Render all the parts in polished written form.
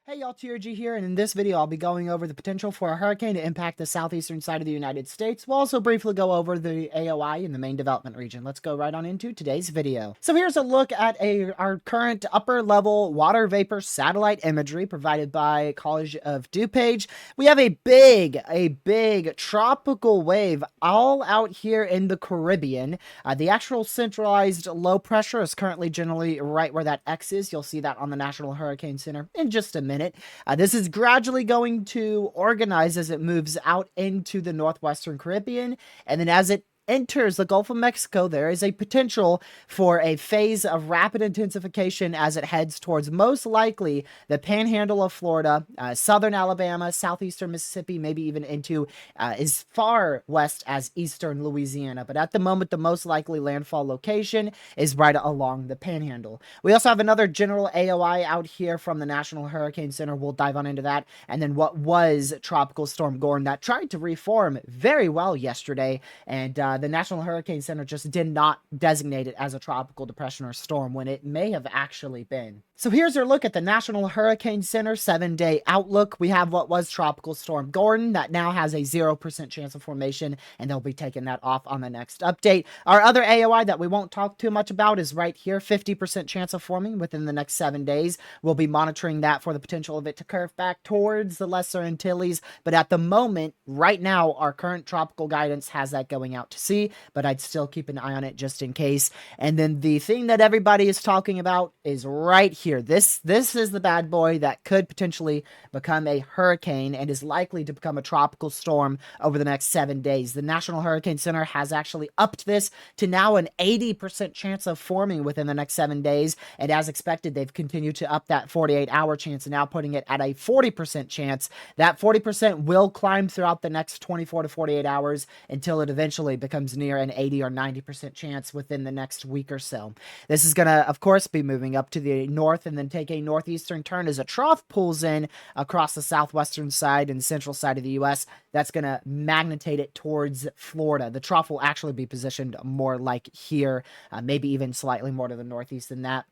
Hey y'all, TRG here, and in this video I'll be going over the potential for a hurricane to impact the southeastern side of the United States. We'll also briefly go over the AOI in the main development region. Let's go right on into today's video. So here's a look at our current upper level water vapor satellite imagery provided by College of DuPage. We have a big tropical wave all out here in the Caribbean. The actual centralized low pressure is currently generally right where that X is. You'll see that on the National Hurricane Center in just a minute. This is gradually going to organize as it moves out into the northwestern Caribbean, and then as it enters the Gulf of Mexico, there is a potential for a phase of rapid intensification as it heads towards most likely the panhandle of Florida, southern Alabama, southeastern Mississippi, maybe even into as far west as eastern Louisiana. But at the moment, the most likely landfall location is right along the panhandle. We also have another general AOI out here from the National Hurricane Center. We'll dive on into that. And then what was Tropical Storm Gordon that tried to reform very well yesterday, and the National Hurricane Center just did not designate it as a tropical depression or storm when it may have actually been. So here's our look at the National Hurricane Center 7-day outlook. We have what was Tropical Storm Gordon that now has a 0% chance of formation, and they'll be taking that off on the next update. Our other AOI that we won't talk too much about is right here, 50% chance of forming within the next 7 days. We'll be monitoring that for the potential of it to curve back towards the Lesser Antilles, but at the moment, right now, our current tropical guidance has that going out to sea, but I'd still keep an eye on it just in case. And then the thing that everybody is talking about is right here. This is the bad boy that could potentially become a hurricane and is likely to become a tropical storm over the next 7 days. The National Hurricane Center has actually upped this to now an 80% chance of forming within the next 7 days. And as expected, they've continued to up that 48-hour chance and now putting it at a 40% chance. That 40% will climb throughout the next 24 to 48 hours until it eventually becomes near an 80 or 90% chance within the next week or so. This is going to, of course, be moving up to the north and then take a northeastern turn as a trough pulls in across the southwestern side and central side of the U.S. That's going to magnetate it towards Florida. The trough will actually be positioned more like here, maybe even slightly more to the northeast than that.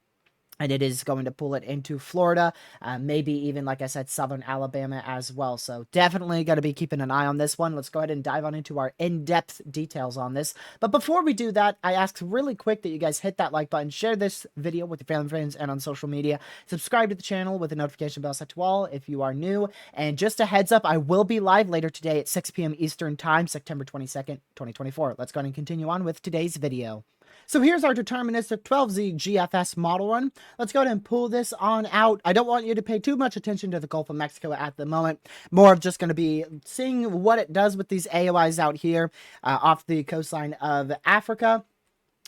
And it is going to pull it into Florida, maybe even, like I said, southern Alabama as well. So definitely going to be keeping an eye on this one. Let's go ahead and dive on into our in-depth details on this. But before we do that, I ask really quick that you guys hit that like button, share this video with your family, friends, and on social media. Subscribe to the channel with the notification bell set to all if you are new. And just a heads up, I will be live later today at 6 p.m. Eastern Time, September 22nd, 2024. Let's go ahead and continue on with today's video. So here's our deterministic 12Z GFS model run. Let's go ahead and pull this on out. I don't want you to pay too much attention to the Gulf of Mexico at the moment. More of just going to be seeing what it does with these AOIs out here off the coastline of Africa.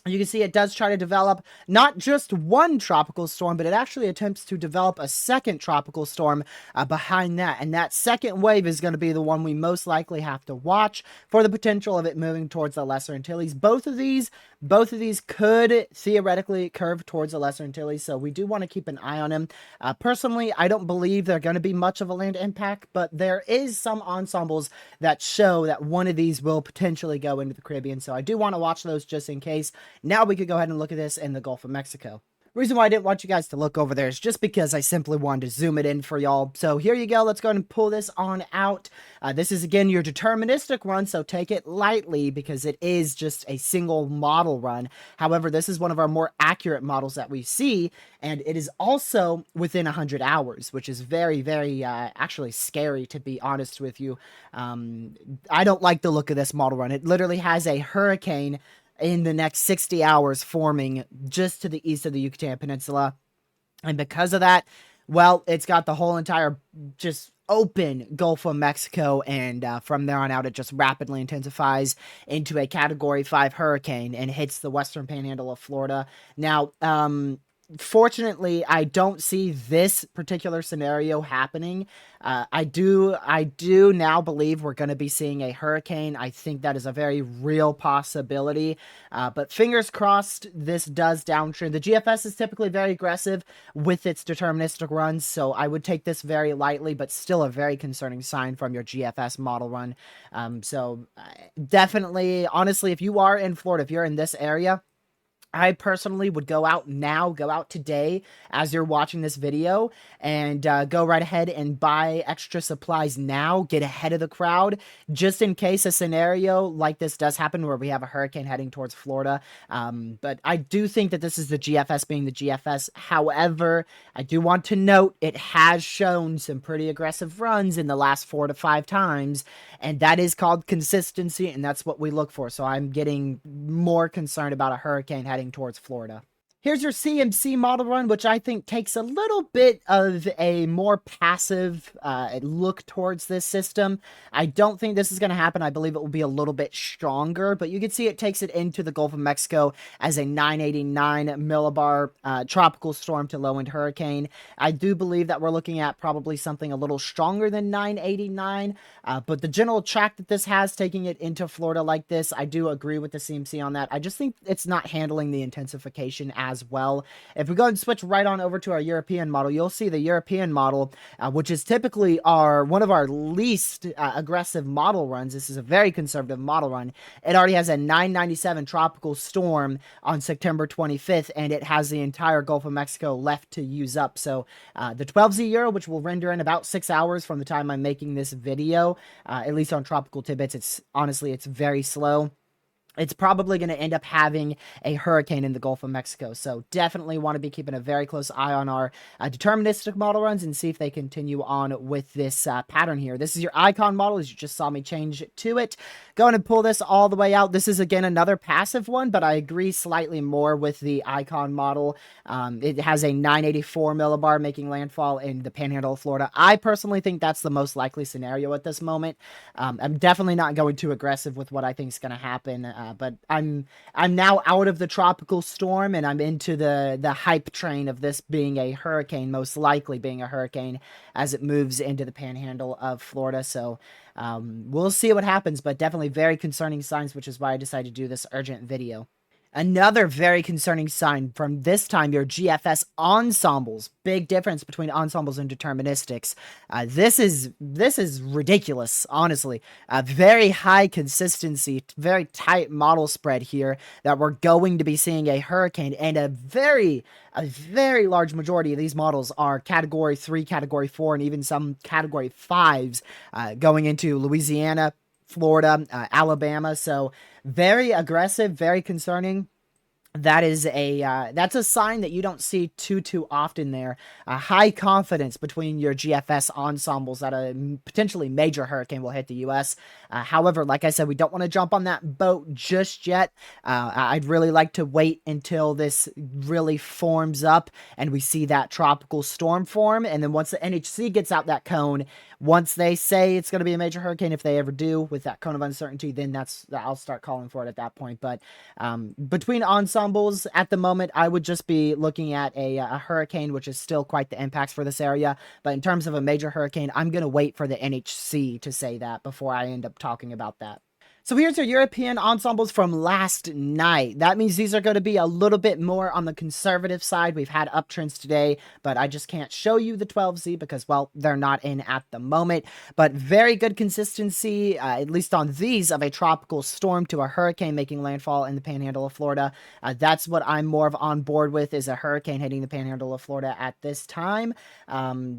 You can see it does try to develop not just one tropical storm, but it actually attempts to develop a second tropical storm behind that. And that second wave is going to be the one we most likely have to watch for the potential of it moving towards the Lesser Antilles. Both of these could theoretically curve towards the Lesser Antilles, so we do want to keep an eye on them. Personally, I don't believe they're going to be much of a land impact, but there is some ensembles that show that one of these will potentially go into the Caribbean, so I do want to watch those just in case. Now we could go ahead and look at this in the Gulf of Mexico. Reason why I didn't want you guys to look over there is just because I simply wanted to zoom it in for y'all. So here you go. Let's go ahead and pull this on out. This is, again, your deterministic run, so take it lightly because it is just a single model run. However, this is one of our more accurate models that we see, and it is also within 100 hours, which is very, very actually scary, to be honest with you. I don't like the look of this model run. It literally has a hurricane in the next 60 hours forming just to the east of the Yucatan Peninsula. And because of that, well, it's got the whole entire just open Gulf of Mexico, and from there on out, it just rapidly intensifies into a Category 5 hurricane and hits the western panhandle of Florida. Now, fortunately, I don't see this particular scenario happening. I do now believe we're going to be seeing a hurricane. I think that is a very real possibility. But fingers crossed, this does downtrend. The GFS is typically very aggressive with its deterministic runs, so I would take this very lightly, but still a very concerning sign from your GFS model run. So definitely, honestly, if you are in Florida, if you're in this area, I personally would go out now, go out today as you're watching this video, and go right ahead and buy extra supplies now, get ahead of the crowd, just in case a scenario like this does happen where we have a hurricane heading towards Florida. But I do think that this is the GFS being the GFS. However, I do want to note it has shown some pretty aggressive runs in the last 4 to 5 times, and that is called consistency, and that's what we look for. So I'm getting more concerned about a hurricane heading towards Florida. Here's your CMC model run, which I think takes a little bit of a more passive look towards this system. I don't think this is going to happen. I believe it will be a little bit stronger, but you can see it takes it into the Gulf of Mexico as a 989 millibar tropical storm to low-end hurricane. I do believe that we're looking at probably something a little stronger than 989, but the general track that this has, taking it into Florida like this, I do agree with the CMC on that. I just think it's not handling the intensification as well. If we go and switch right on over to our European model, you'll see the European model, which is typically one of our least aggressive model runs. This is a very conservative model run. It already has a 997 tropical storm on September 25th, and it has the entire Gulf of Mexico left to use up. So the 12Z Euro, which will render in about 6 hours from the time I'm making this video, at least on Tropical Tidbits, it's very slow. It's probably going to end up having a hurricane in the Gulf of Mexico. So definitely want to be keeping a very close eye on our deterministic model runs and see if they continue on with this pattern here. This is your icon model, as you just saw me change to it. Go ahead and pull this all the way out. This is, again, another passive one, but I agree slightly more with the icon model. It has a 984 millibar making landfall in the Panhandle of Florida. I personally think that's the most likely scenario at this moment. I'm definitely not going too aggressive with what I think is going to happen. But I'm now out of the tropical storm, and I'm into the hype train of this being a hurricane, most likely being a hurricane as it moves into the Panhandle of Florida. So we'll see what happens, but definitely very concerning signs, which is why I decided to do this urgent video. Another very concerning sign from this time, your GFS ensembles. Big difference between ensembles and deterministics. This is ridiculous, honestly. Very high consistency, very tight model spread here that we're going to be seeing a hurricane, and a very large majority of these models are Category 3, Category 4, and even some Category 5s going into Louisiana, Florida, Alabama. So very aggressive, very concerning. That is that's a sign that you don't see too often there. High confidence between your GFS ensembles that a potentially major hurricane will hit the U.S. However, like I said, we don't want to jump on that boat just yet. I'd really like to wait until this really forms up and we see that tropical storm form. And then once the NHC gets out that cone, once they say it's going to be a major hurricane, if they ever do, with that cone of uncertainty, then I'll start calling for it at that point. But between ensembles at the moment, I would just be looking at a hurricane, which is still quite the impacts for this area. But in terms of a major hurricane, I'm going to wait for the NHC to say that before I end up talking about that. So here's your European ensembles from last night. That means these are going to be a little bit more on the conservative side. We've had uptrends today, but I just can't show you the 12Z because, well, they're not in at the moment. But very good consistency, at least on these, of a tropical storm to a hurricane making landfall in the Panhandle of Florida. That's what I'm more of on board with, is a hurricane hitting the Panhandle of Florida at this time.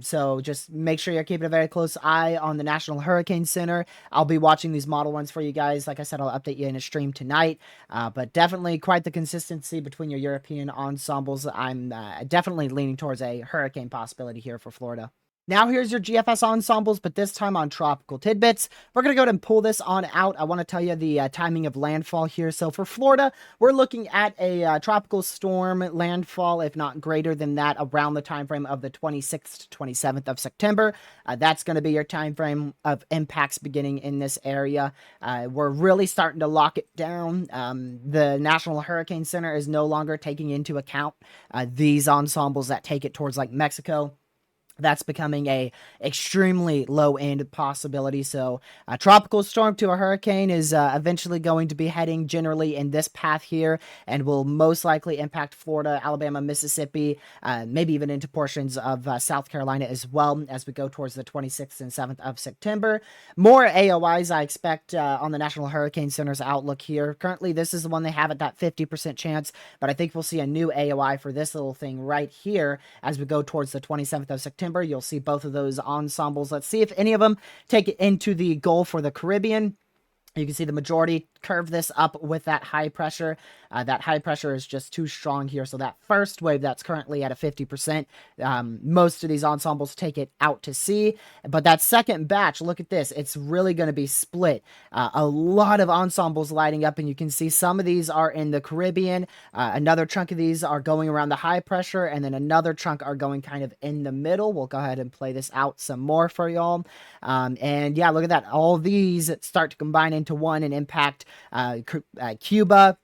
So just make sure you're keeping a very close eye on the National Hurricane Center. I'll be watching these model ones for you guys. Like I said, I'll update you in a stream tonight, but definitely quite the consistency between your European ensembles. I'm definitely leaning towards a hurricane possibility here for Florida. Now here's your GFS ensembles, but this time on Tropical Tidbits. We're going to go ahead and pull this on out. I want to tell you the timing of landfall here. So for Florida, we're looking at a tropical storm landfall, if not greater than that, around the time frame of the 26th to 27th of September. That's going to be your time frame of impacts beginning in this area. We're really starting to lock it down. The National Hurricane Center is no longer taking into account these ensembles that take it towards like Mexico. that's becoming a extremely low end possibility. So a tropical storm to a hurricane is eventually going to be heading generally in this path here, and will most likely impact Florida, Alabama, Mississippi, maybe even into portions of South Carolina as well as we go towards the 26th and 7th of September. More AOIs I expect on the National Hurricane Center's outlook here. Currently, this is the one they have at that 50% chance, but I think we'll see a new AOI for this little thing right here as we go towards the 27th of September. You'll see both of those ensembles. Let's see if any of them take it into the Gulf or the Caribbean. You can see the majority curve this up with that high pressure. That high pressure is just too strong here. So that first wave that's currently at a 50%, most of these ensembles take it out to sea. But that second batch, look at this. It's really going to be split. A lot of ensembles lighting up, and you can see some of these are in the Caribbean. Another chunk of these are going around the high pressure, and then another chunk are going kind of in the middle. We'll go ahead and play this out some more for y'all. And yeah, look at that. All these start to combine into one and impact Cuba,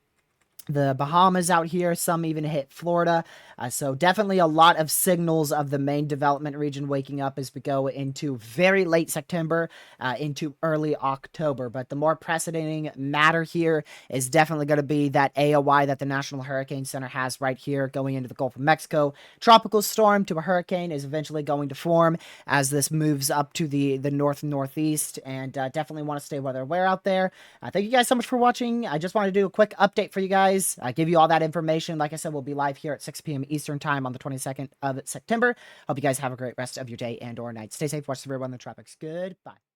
the Bahamas out here. Some even hit Florida. So definitely a lot of signals of the main development region waking up as we go into very late September, into early October. But the more preceding matter here is definitely going to be that AOI that the National Hurricane Center has right here going into the Gulf of Mexico. Tropical storm to a hurricane is eventually going to form as this moves up to the north and northeast, and definitely want to stay weather aware out there. Thank you guys so much for watching. I just wanted to do a quick update for you guys. Give you all that information. Like I said, we'll be live here at 6 p.m. Eastern time on the 22nd of September. Hope you guys have a great rest of your day and or night. Stay safe. Watch the rear one in the tropics. Goodbye.